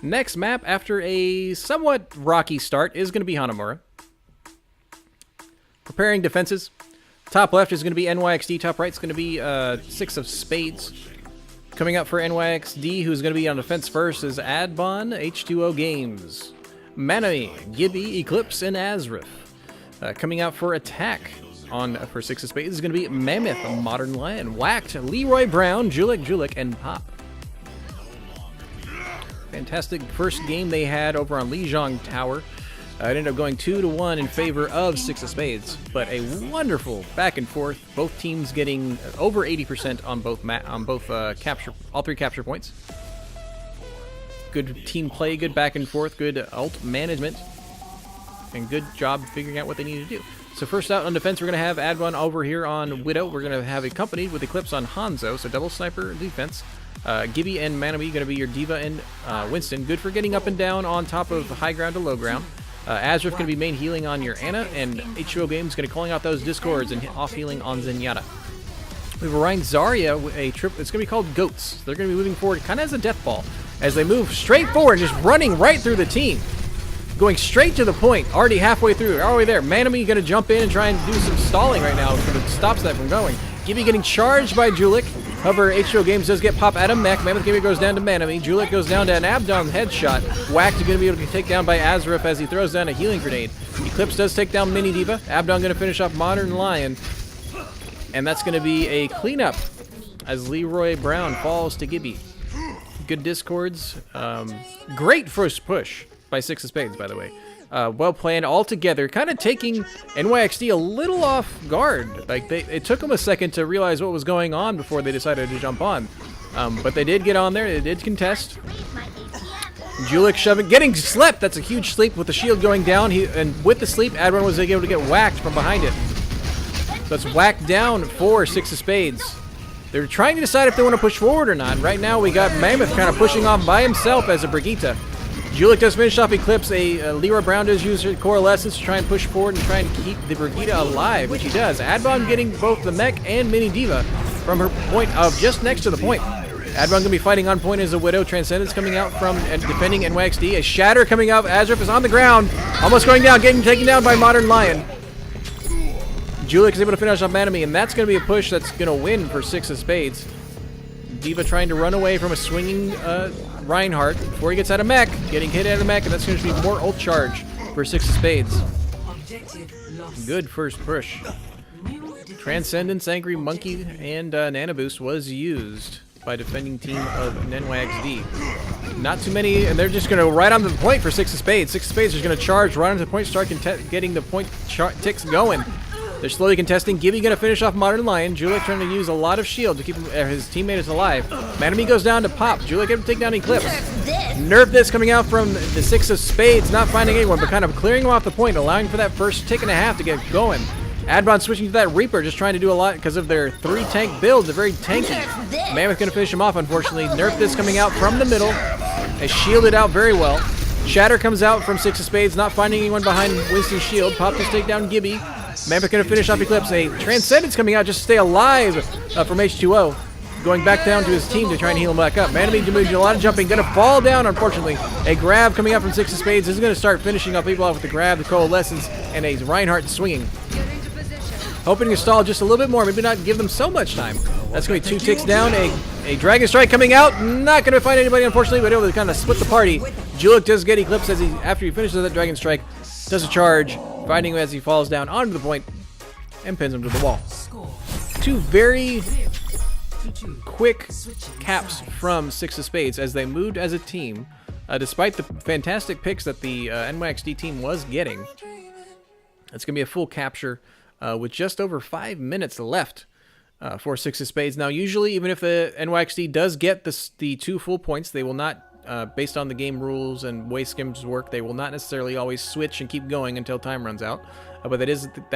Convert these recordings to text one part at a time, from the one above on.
Next map, after a somewhat rocky start, is going to be Hanamura. Preparing defenses. Top left is going to be NYXD. Top right is going to be Six of Spades. Coming up for NYXD, who's going to be on defense first, is Adbon, H2O Games, Manami, Gibby, Eclipse, and Azrif. Coming out for attack for Six of Spades is going to be Mammoth, Modern Lion, Whacked, Leroy Brown, Julik, and Pop. Fantastic first game they had over on Lijiang Tower. It ended up going 2-1 in favor of Six of Spades, but a wonderful back and forth. Both teams getting over 80% on both all three capture points. Good team play, good back and forth, good ult management, and good job figuring out what they need to do. So first out on defense, we're going to have Adbon over here on Widow. We're going to have accompanied with Eclipse on Hanzo, so double sniper defense. Gibby and Manami going to be your Diva and Winston. Good for getting up and down on top of high ground to low ground. Azrif going to be main healing on your Ana, and H2O Games going to calling out those discords and off healing on Zenyatta. We have Orion Zarya with a trip. It's going to be called Goats. They're going to be moving forward kind of as a death ball as they move straight forward, just running right through the team. Going straight to the point, already halfway through, all the way there. Manami going to jump in and try and do some stalling right now so that stops that from going. Gibby getting charged by Julik. However, H2O Games does get pop out of mech. Mammoth Gibby goes down to Manami. Julik goes down to an Abdon headshot. Whacked going to be able to take down by Azrif as he throws down a healing grenade. Eclipse does take down Mini Diva. Abdon going to finish off Modern Lion. And that's going to be a cleanup as Leroy Brown falls to Gibby. Good discords. Great first push by Six of Spades, by the way. Well planned all together, kind of taking NYXD a little off guard. Like it took them a second to realize what was going on before they decided to jump on. But they did get on there, they did contest. Julik shoving, getting slept. That's a huge sleep with the shield going down. And with the sleep, Adron was able to get whacked from behind it. So it's whacked down for Six of Spades. They're trying to decide if they want to push forward or not. Right now, we got Mammoth kind of pushing off by himself as a Brigitte. Julik does finish off Eclipse. Leroy Brown does use her Coalescence to try and push forward and try and keep the Brigitte alive, which he does. Adbon getting both the mech and Mini Diva from her point of just next to the point. Adbon going to be fighting on point as a Widow. Transcendence coming out from and defending NYXD. A Shatter coming out. Azrif is on the ground, almost going down, getting taken down by Modern Lion. Julik is able to finish off Manami, and that's going to be a push that's going to win for Six of Spades. Diva trying to run away from a swinging Reinhardt before he gets out of mech, getting hit out of mech, and that's going to be more ult charge for Six of Spades. Good first push. Transcendence, Angry Monkey, and Nana Boost was used by defending team of NYXD. Not too many, and they're just going to right on the point for Six of Spades. Six of Spades is going to charge right onto the point, start getting the point ticks going. They're slowly contesting. Gibby going to finish off Modern Lion. Julik trying to use a lot of shield to keep his teammates alive. Manami goes down to Pop. Julik able to take down Eclipse. Nerf this coming out from the Six of Spades, not finding anyone, but kind of clearing him off the point, allowing for that first tick and a half to get going. Adbon switching to that Reaper, just trying to do a lot because of their 3-tank build. They're very tanky. Mammoth going to finish him off, unfortunately. Nerf this coming out from the middle. They shielded out very well. Shatter comes out from Six of Spades, not finding anyone behind Winston's shield. Pop just take down Gibby. Mammoth going to finish off Eclipse. A Transcendence coming out just to stay alive from H2O. Going back down to his team to try and heal him back up. Manami doing a lot of jumping. Going to fall down, unfortunately. A grab coming out from Six of Spades. This is going to start finishing up people off with the grab, the Coalescence, and a Reinhardt swinging. Hoping to stall just a little bit more. Maybe not give them so much time. That's going to be 2 ticks down. A Dragon Strike coming out. Not going to find anybody, unfortunately, but able to kind of split the party. Julik does get Eclipse as after he finishes that Dragon Strike. Does a charge, finding him as he falls down onto the point and pins him to the wall. 2 very quick caps from Six of Spades as they moved as a team, despite the fantastic picks that the NYXD team was getting. It's going to be a full capture with just over 5 minutes left for Six of Spades. Now, usually, even if the NYXD does get the 2 full points, they will not, based on the game rules and way skims work, they will not necessarily always switch and keep going until time runs out. But that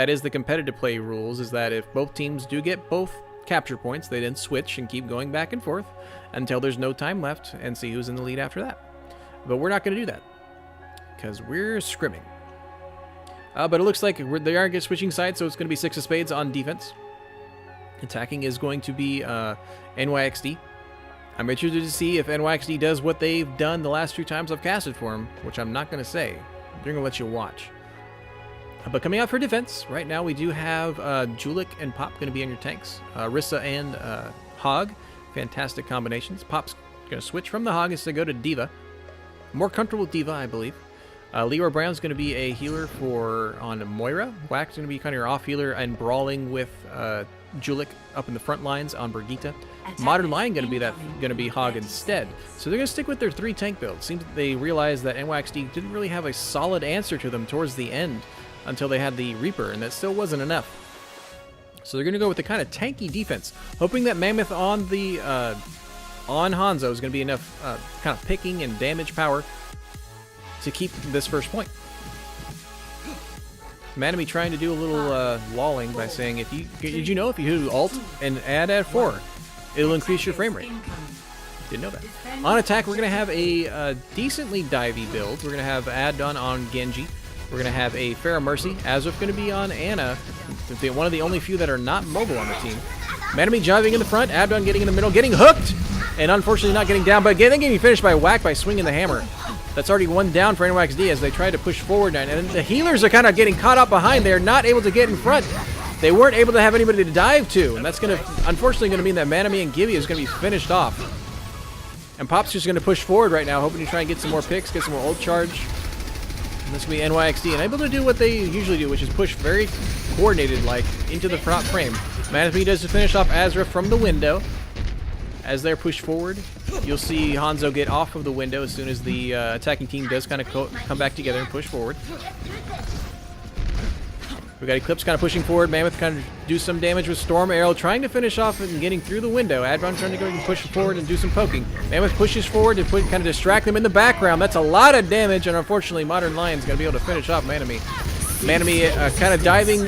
is the competitive play rules, is that if both teams do get both capture points, they then switch and keep going back and forth until there's no time left and see who's in the lead after that. But we're not going to do that because we're scrimming. But it looks like they are switching sides, so it's going to be Six of Spades on defense. Attacking is going to be NYXD. I'm interested to see if NYXD does what they've done the last few times I've casted for them, which I'm not going to say. They're going to let you watch. But coming out for defense, right now we do have Julik and Pop going to be in your tanks. Rissa and Hog, fantastic combinations. Pop's going to switch from the Hog to go to Diva. More comfortable with Diva, I believe. Leroy Brown's going to be a healer on Moira. Wack's going to be kind of your off healer and brawling with Julik up in the front lines on Brigitte. Modern Lion going to be Hog instead. So they're going to stick with their 3 tank build. Seems that they realized that NYXD didn't really have a solid answer to them towards the end until they had the Reaper, and that still wasn't enough. So they're going to go with the kind of tanky defense, hoping that Mammoth on the on Hanzo is going to be enough kind of picking and damage power to keep this first point. Manami trying to do a little lolling by saying, did you know if you do Alt and add at 4, it'll increase your frame rate? Didn't know that. On attack, we're going to have a decently divey build. We're going to have add-on on Genji. We're going to have a Pharah Mercy. Azuf going to be on Anna, one of the only few that are not mobile on the team. Manami driving in the front, Abdon getting in the middle, getting hooked, and unfortunately not getting down, but getting finished by Whack by swinging the hammer. That's already 1 down for NYXD as they try to push forward, and the healers are kind of getting caught up behind there, not able to get in front. They weren't able to have anybody to dive to, and that's unfortunately going to mean that Manami and Gibby is going to be finished off. And Pop's just going to push forward right now, hoping to try and get some more picks, get some more ult charge. And this will be NYXD, and able to do what they usually do, which is push very coordinated, like, into the front frame. Manami does to finish off Azra from the window. As they're pushed forward, you'll see Hanzo get off of the window as soon as the attacking team does kind of come back together and push forward. We got Eclipse kind of pushing forward. Mammoth kind of do some damage with Storm Arrow, trying to finish off and getting through the window. Adron trying to go and push forward and do some poking. Mammoth pushes forward to kind of distract them in the background. That's a lot of damage, and unfortunately, Modern Lion's going to be able to finish off Manami. Manami kind of diving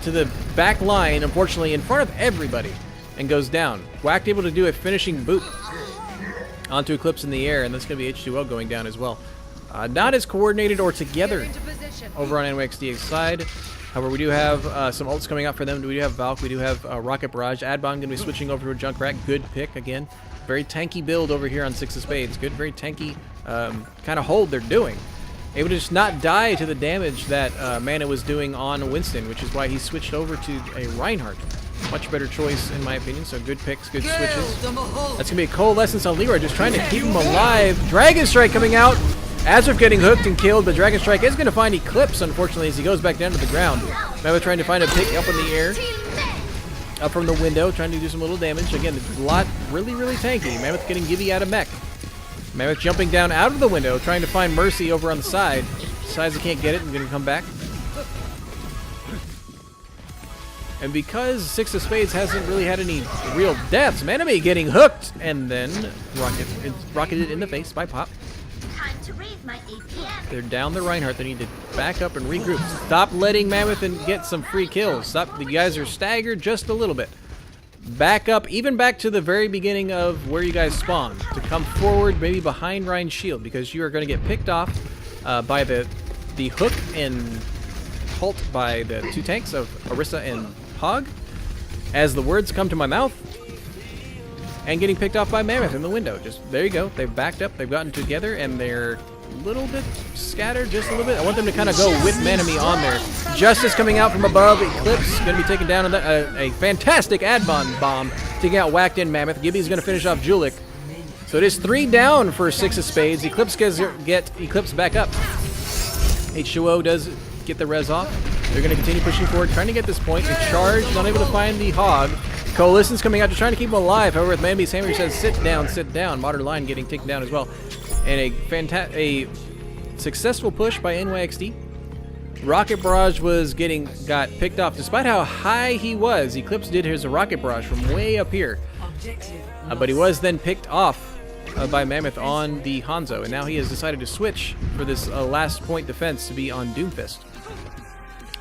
to the back line, unfortunately, in front of everybody, and goes down. Whacked able to do a finishing boot onto Eclipse in the air, and that's going to be H2O going down as well. Not as coordinated or together over on NYXD's side. However, we do have some ults coming out for them. We do have Valk, we do have Rocket Barrage. Adbon going to be switching over to a Junkrat. Good pick again. Very tanky build over here on 6 of Spades. Good, very tanky kind of hold they're doing. Able to just not die to the damage that Mana was doing on Winston, which is why he switched over to a Reinhardt. Much better choice, in my opinion. So good picks, good switches. That's going to be a Coalescence on Leroy, just trying to keep him alive. Dragon Strike coming out. Azurf getting hooked and killed, but Dragon Strike is going to find Eclipse, unfortunately, as he goes back down to the ground. Mammoth trying to find a pick up in the air. Up from the window, trying to do some little damage. Again, a lot really, really tanky. Mammoth getting Gibby out of mech. Mammoth jumping down out of the window, trying to find Mercy over on the side. Decides he can't get it and going to come back. And because 6 of Spades hasn't really had any real deaths, Manami getting hooked and then rocketed in the face by Pop. They're down the Reinhardt. They need to back up and regroup. Stop letting Mammoth and get some free kills. Stop. The guys are staggered just a little bit. Back up, even back to the very beginning of where you guys spawned. To come forward, maybe behind Ryan's shield, because you are going to get picked off by the hook and halt by the 2 tanks of Orisa and Hog. As the words come to my mouth, and getting picked off by Mammoth in the window. Just there you go. They've backed up. They've gotten together, and they're a little bit scattered, just a little bit. I want them to kind of go with Manami on there. Justice coming out from above. Eclipse going to be taken down on a fantastic Adbon bomb, taking out Whacked in Mammoth. Gibby's going to finish off Julik. So it is 3 down for 6 of Spades. Eclipse get Eclipse back up. H2O does get the res off. They're going to continue pushing forward, trying to get this point. The charge, not able to find the Hog. Coalescence coming out to trying to keep him alive. However, with Manami's hammer, he says, sit down, sit down. Modern Line getting taken down as well. And a successful push by NYXD. Rocket Barrage got picked off. Despite how high he was, Eclipse did his Rocket Barrage from way up here. But he was then picked off by Mammoth on the Hanzo. And now he has decided to switch for this last point defense to be on Doomfist.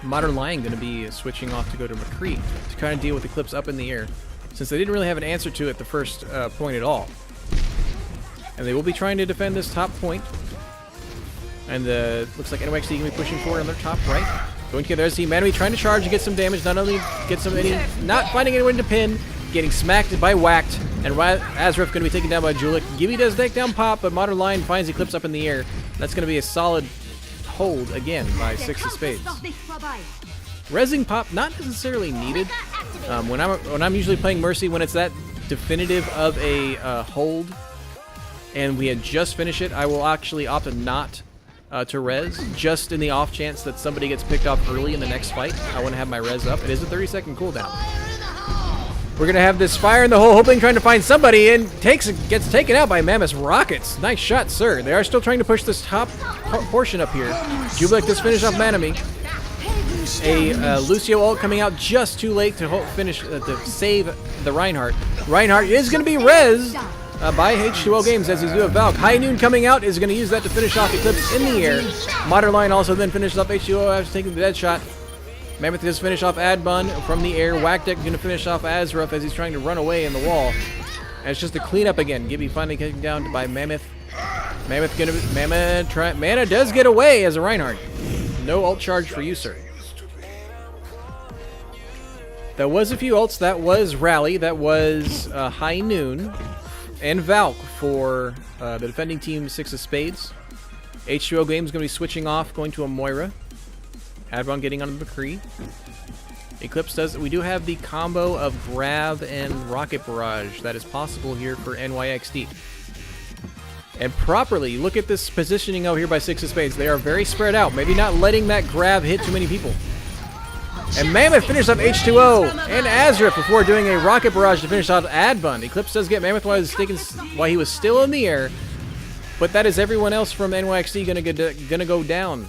Modern Lion going to be switching off to go to McCree to kind of deal with Eclipse up in the air, since they didn't really have an answer to it the first point at all. And they will be trying to defend this top point. And looks like NYXD going to be pushing forward on their top right. Going together as Manami trying to charge and get some damage. Not only get not finding anyone to pin, getting smacked by Whacked, And Azref going to be taken down by Julik. Gibby does take down Pop, but Modern Lion finds Eclipse up in the air. That's going to be a solid hold again by 6 of Spades. Rezzing Pop, not necessarily needed. When I'm usually playing Mercy, when it's that definitive of a hold, and we had just finished it, I will actually opt not to res, just in the off chance that somebody gets picked off early in the next fight. I want to have my res up. It is a 30-second cooldown. We're going to have this fire in the hole, hoping, trying to find somebody, and gets taken out by Mammoth's rockets. Nice shot, sir. They are still trying to push this top portion up here. Jubileek does finish off Manami. A Lucio ult coming out just too late to finish to save the Reinhardt. Reinhardt is going to be res by H2O Games, as he's doing Valk. High Noon coming out is going to use that to finish off Eclipse in the air. Modern Lion also then finishes off H2O after taking the dead shot. Mammoth does finish off Adbun from the air. Whackdeck going to finish off Azref as he's trying to run away in the wall. And it's just a cleanup again. Gibby finally getting down by Mammoth. Mana does get away as a Reinhardt. No ult charge for you, sir. That was a few ults. That was Rally. That was High Noon and Valk for the defending team 6 of Spades. H2O Games going to be switching off, going to a Moira. Adron getting on the McCree. Eclipse does. We do have the combo of Grab and Rocket Barrage that is possible here for NYXD. And properly, look at this positioning out here by 6 of Spades. They are very spread out. Maybe not letting that grab hit too many people. And Mammoth finished off H2O and Azref before doing a Rocket Barrage to finish off Adbun. Eclipse does get Mammoth while he was still in the air. But that is everyone else from NYXD gonna go down.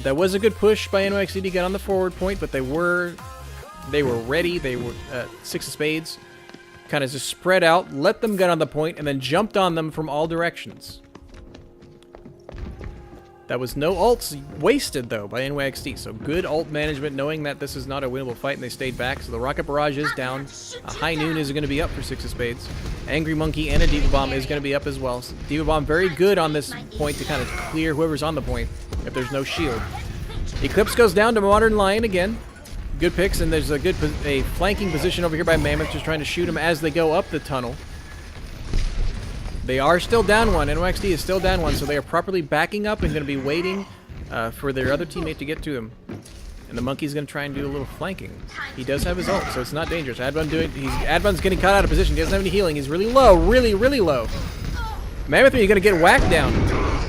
That was a good push by NYXD to get on the forward point, but they were ready. They were 6 of Spades, kind of just spread out, let them get on the point, and then jumped on them from all directions. That was no ults wasted though by NYXD. So good ult management, knowing that this is not a winnable fight, and they stayed back. So the Rocket Barrage is down. A High Noon is going to be up for 6 of Spades. Angry Monkey and a Diva Bomb is going to be up as well. So Diva Bomb very good on this point to kind of clear whoever's on the point if there's no shield. Eclipse goes down to Modern Lion again. Good picks, and there's a flanking position over here by Mammoth, just trying to shoot him as they go up the tunnel. They are still down one. NYXD is still down one, so they are properly backing up and going to be waiting for their other teammate to get to them. And the Monkey's going to try and do a little flanking. He does have his ult, so it's not dangerous. Adbun's getting caught out of position. He doesn't have any healing. He's really low, really low. Mammoth, you're going to get whacked down.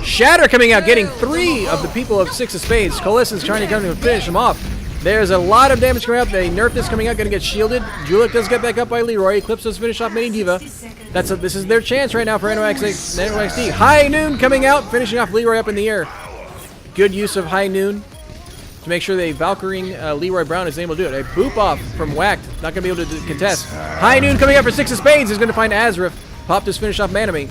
Shatter coming out, getting 3 of the people of 6 of Spades. Coalescence trying to come and finish him off. There's a lot of damage coming out. They nerf this coming out, going to get shielded. Julik does get back up by Leroy. Eclipse does finish off Mini Diva. This is their chance right now for NYXD. High Noon coming out, finishing off Leroy up in the air. Good use of High Noon to make sure they Valkyring Leroy Brown is able to do it. A boop off from Whacked, not going to be able to contest. High Noon coming out for 6 of Spades is going to find Azref. Pop just finish off Manami.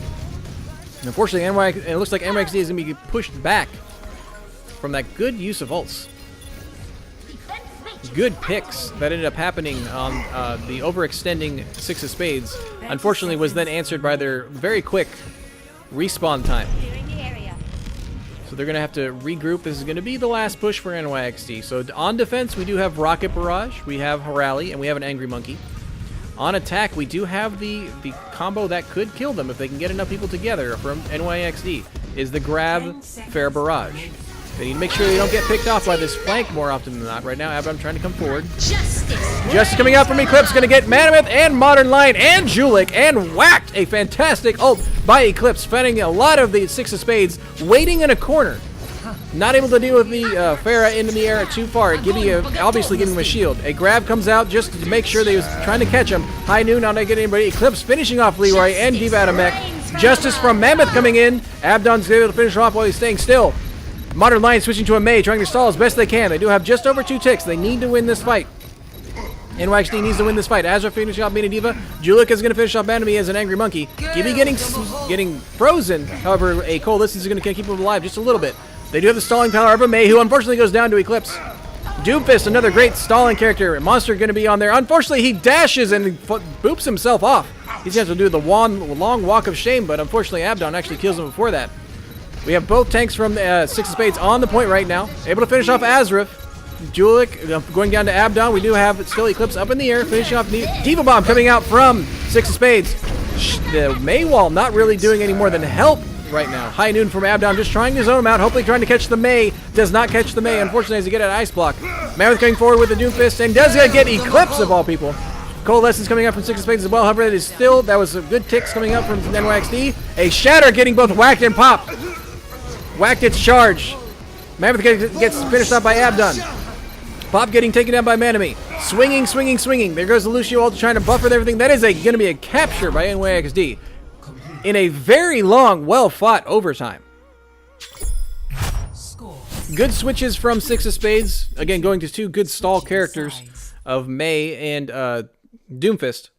Unfortunately, it looks like NYXD is going to be pushed back from that good use of ults. Good picks that ended up happening on the overextending 6 of Spades. Unfortunately, was then answered by their very quick respawn time. So they're going to have to regroup. This is going to be the last push for NYXD. So on defense, we do have Rocket Barrage, we have Harali, and we have an Angry Monkey. On attack, we do have the combo that could kill them if they can get enough people together from NYXD, is the Grab Fair Barrage. They need to make sure they don't get picked off by this flank more often than not. Right now, I'm trying to come forward. Justice coming out from Eclipse, going to get Manamith and Modern Lion and Julik, and whacked a fantastic ult by Eclipse, finding a lot of the 6 of Spades waiting in a corner. Not able to deal with the Farah into the air too far. Obviously giving him a shield. A grab comes out just to make sure they was trying to catch him. High Noon, not getting anybody. Eclipse finishing off Leroy and Diva out of mech. Justice from Mammoth coming in. Abdon's able to finish off while he's staying still. Modern Lion switching to a Mei, trying to stall as best they can. They do have just over 2 ticks. They need to win this fight. NYXD needs to win this fight. Azra finishing off Mina Diva. Julik is going to finish off Manami as an Angry Monkey. Gibby getting frozen. However, a Coalescence is going to keep him alive just a little bit. They do have the stalling power of a Mei, who unfortunately goes down to Eclipse. Doomfist, another great stalling character. Monster going to be on there. Unfortunately, he dashes and boops himself off. He's going to have to do the long walk of shame, but unfortunately, Abdon actually kills him before that. We have both tanks from 6 of Spades on the point right now. Able to finish off Azref. Julik going down to Abdon. We do have still Eclipse up in the air, finishing off Diva Bomb coming out from Six of Spades. The May wall not really doing any more than help right now. High noon from Abdon, just trying to zone him out, hopefully trying to catch the May. Does not catch the May, unfortunately, as he get an ice block. Mammoth coming forward with the Doomfist, and does get Eclipse of all people. Coalescence coming up from Six of Spades as well. However, it is still, that was a good ticks coming up from NYXD. A Shatter getting both whacked and popped. Whacked its charge. Mammoth gets finished off by Abdon. Pop getting taken down by Manami. Swinging, swinging, swinging. There goes the Lucio ult trying to buffer everything. That is going to be a capture by NYXD in a very long, well-fought overtime. Good switches from Six of Spades. Again, going to two good stall characters of May and Doomfist.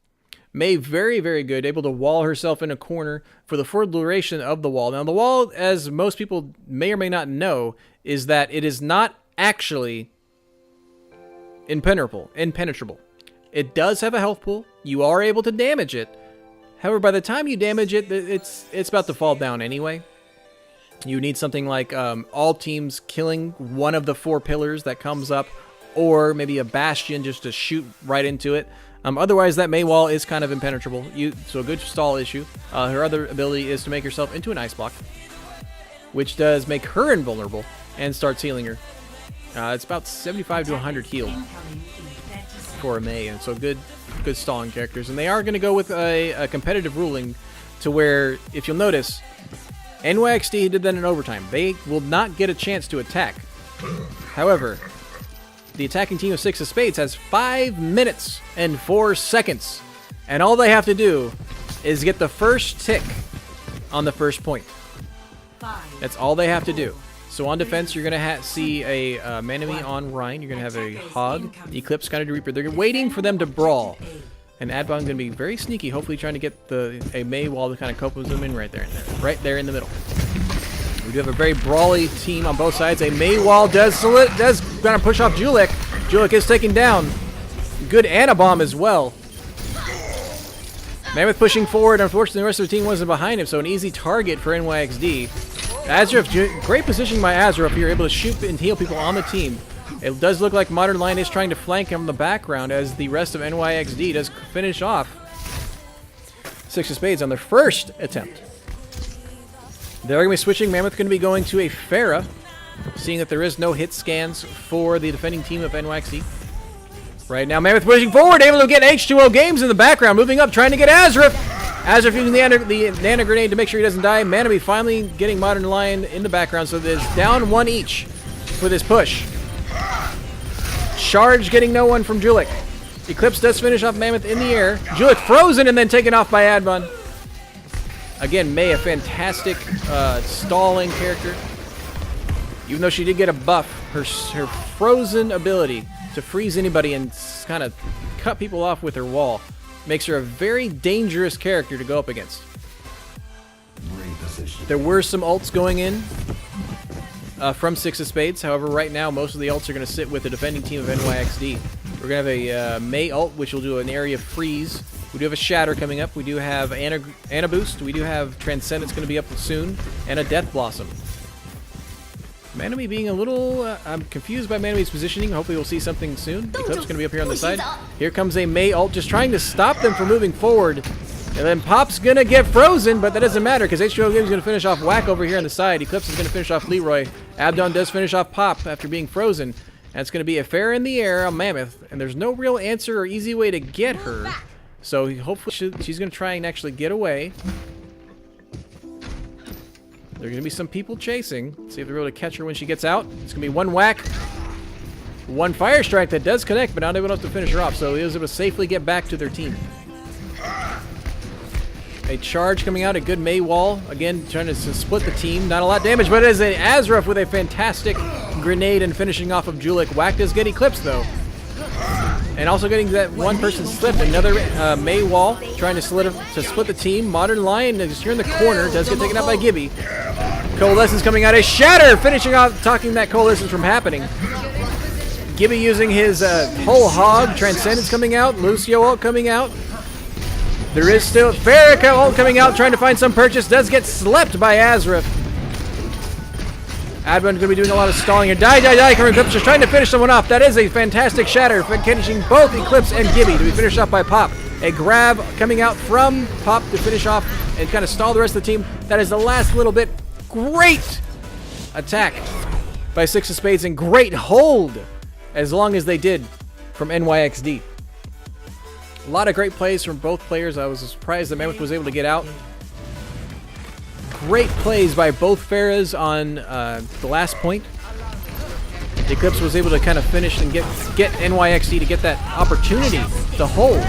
May very, very good, able to wall herself in a corner for the full duration of the wall. Now, the wall, as most people may or may not know, is that it is not actually impenetrable. It does have a health pool. You are able to damage it. However, by the time you damage it, it's about to fall down anyway. You need something like all teams killing one of the 4 pillars that comes up, or maybe a bastion just to shoot right into it. Otherwise, that May wall is kind of impenetrable. So a good stall issue. Her other ability is to make herself into an ice block, which does make her invulnerable and starts healing her. It's about 75 to 100 healed for a May, and so good stalling characters. And they are going to go with a competitive ruling to where, if you'll notice, NYXD did that in overtime. They will not get a chance to attack. However, the attacking team of Six of Spades has 5 minutes and 4 seconds. And all they have to do is get the first tick on the first point. That's all they have to do. So on defense, you're going to see a Manami on Rhine. You're going to have a Hog, Eclipse, kind of Reaper. They're waiting for them to brawl. And Adbon's going to be very sneaky, hopefully trying to get a May wall to kind of cope with them in right there in the middle. We do have a very brawly team on both sides. A May wall does kind of push off Julik. Julik is taken down. Good Anabomb as well. Mammoth pushing forward. Unfortunately, the rest of the team wasn't behind him, so an easy target for NYXD. Azurif, great positioning by Azurif here, able to shoot and heal people on the team. It does look like Modern Lion is trying to flank him in the background as the rest of NYXD does finish off Six of Spades on their first attempt. They're going to be switching. Mammoth going to be going to a Pharah, seeing that there is no hit scans for the defending team of NYXD. Right now, Mammoth pushing forward, able to get H2O Games in the background, moving up, trying to get Azurif. Azurif using the Nano Grenade to make sure he doesn't die. Manami finally getting Modern Lion in the background, so there's down 1 each for this push. Charge getting no one from Julik. Eclipse does finish off Mammoth in the air. Julik frozen and then taken off by Adbon. Again, May, a fantastic stalling character. Even though she did get a buff, her frozen ability to freeze anybody and kind of cut people off with her wall makes her a very dangerous character to go up against. There were some ults going in from Six of Spades. However, right now, most of the ults are going to sit with the defending team of NYXD. We're going to have a May ult, which will do an area freeze. We do have a Shatter coming up. We do have Ana Boost. We do have Transcendence going to be up soon. And a Death Blossom. Manami being a little... I'm confused by Manami's positioning. Hopefully we'll see something soon. Eclipse going to be up here on the side. Here comes a May ult, just trying to stop them from moving forward. And then Pop's going to get frozen, but that doesn't matter because H2O Games is going to finish off Whack over here on the side. Eclipse is going to finish off Leroy. Abdon does finish off Pop after being frozen. And it's going to be a Fair in the air on Mammoth. And there's no real answer or easy way to get her. So hopefully she's going to try and actually get away. There are going to be some people chasing. Let's see if they're able to catch her when she gets out. It's going to be one whack. One fire strike that does connect, but not able to finish her off. So he was able to safely get back to their team. A charge coming out, a good May wall. Again, trying to split the team. Not a lot of damage, but it is an Azurif with a fantastic grenade and finishing off of Julik. Whack does get Eclipse, though. And also getting that one person slipped. Another May wall trying to split the team. Modern Lion is here in the corner. Does get taken out by Gibby. Coalescence coming out. A Shatter finishing off, talking that Coalescence from happening. Gibby using his whole Hog. Transcendence coming out. Lucio ult coming out. There is still Farrakha ult coming out, trying to find some purchase. Does get slept by Azurif. Adbon going to be doing a lot of stalling here. Die, coming Eclipse, just trying to finish someone off. That is a fantastic Shatter, finishing both Eclipse and Gibby to be finished off by Pop. A grab coming out from Pop to finish off and kind of stall the rest of the team. That is the last little bit. Great attack by Six of Spades and great hold as long as they did from NYXD. A lot of great plays from both players. I was surprised that Mammoth was able to get out. Great plays by both Farahs on the last point. Eclipse was able to kind of finish and get NYXD to get that opportunity to hold.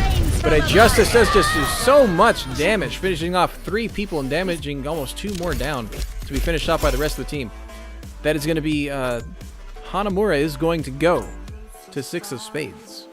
But Justice does just do so much damage, finishing off 3 people and damaging almost 2 more down to be finished off by the rest of the team. That is going to be Hanamura is going to go to Six of Spades.